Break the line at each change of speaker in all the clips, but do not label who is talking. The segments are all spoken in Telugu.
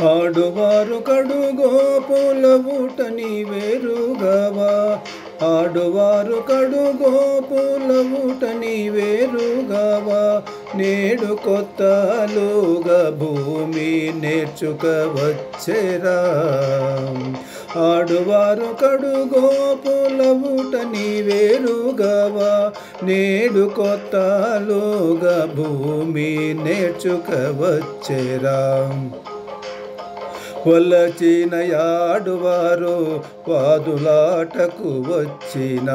ఆడువారు కడుగోపుల ఊట నీవేరుగవా ఆడువారు కడుగోపుల ఊట నీవేరుగవా నేడు కొత్తలుగా భూమి నేర్చుకవచ్చెరా ఆడువారు కడుగోపుల ఊట నీవేరుగవా నేడు కొత్తలుగా భూమి నేర్చుకవచ్చెరా వలచిన యాడువారు వాదులాటకు వచ్చిన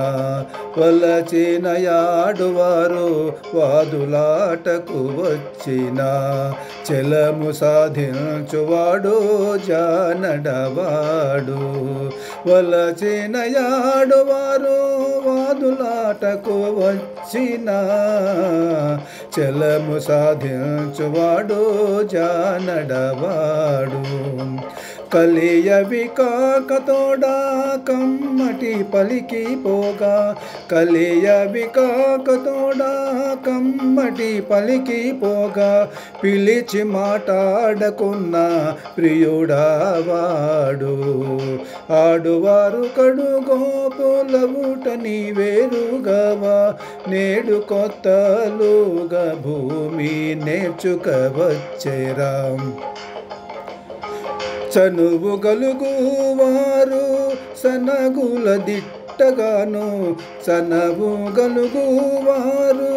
వలచిన యాడువారు వాదులాటకు వచ్చిన చెలము సాధించువాడు జానడవాడు వలచిన యాడువారు వాదులాటకు వచ్చిన చెలము సాధించువాడు జానడవాడు కలియ వికాకతోడా కమ్మటి పలికి పోగా కలియ వికాకతోడా కమ్మటి పలికి పోగా పిలిచి మాట్లాడకున్న ప్రియుడావాడు ఆడువారు కడుగోపుల ఊట నీవేరుగవా నేడు కొత్తలుగా భూమి నేర్చుకవచ్చెరా చనువు గలుగువారు సనగుల దిట్టగాను చనువు గలుగువారు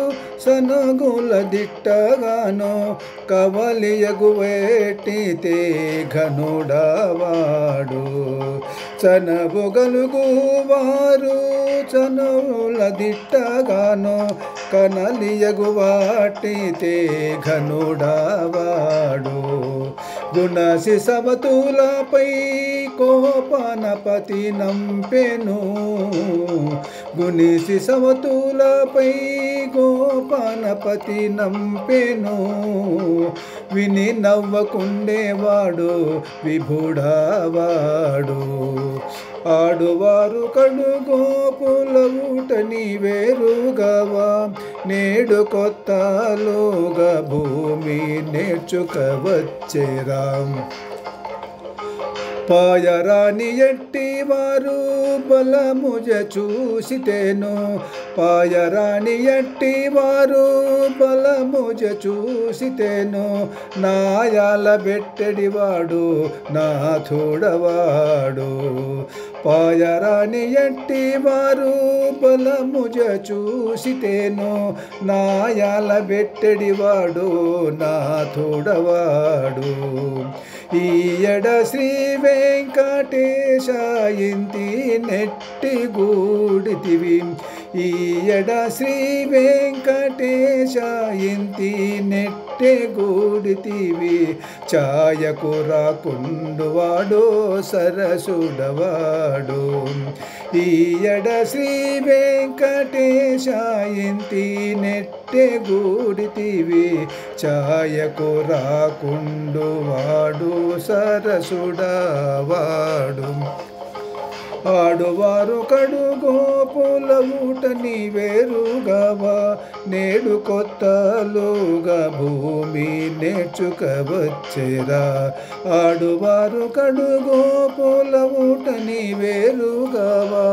సనగుల దిట్టగాను కవలియగువేటితే ఘనుడవాడు చనువు గలుగువారు చనువుల దిట్టగాను కనలియగువాటితే ఘనుడవాడు గుణసి సమతులపై కోపనపతి నంపెను గుణిసి సమతులపై గోపనపతి నంపెను విని నవ్వకుండేవాడు విభుడవాడు ఆడువారు కడుగోపుల ఊట నీవేరుగవా నేడు కొత్తలుగా భూమి నేర్చుకవచ్చెరా పాయరాని ఎట్టివారు బలముజ చూసితేను పాయరాని ఎట్టివారు బలముజ చూసితేను నాయాల బెట్టడివాడు నాథుడవాడు పాయరాని ఎట్టివారు బలముజ చూసితేను నాయాల బెట్టడివాడు నాథుడవాడు ఈయడ శ్రీ వెంకటేశ ఇంతి నెట్టి గూడితివి ఈయడ శ్రీ వెంకటేశ ఇంతి నెట్టి గూడితివి ఛాయకు రాకుండువాడు సరసుడవాడు ఈయడ శ్రీ వెంకటేశ ఇంతి నెట్టి గూడితివి ఛాయకు రాకుండువాడు సరసుడవాడు ఆడువారు కడుగోపుల ఊట నీవేరుగవా నేడు కొత్తలుగా భూమి నేర్చుకవచ్చెరా ఆడువారు కడుగోపుల ఊట నీవేరుగవా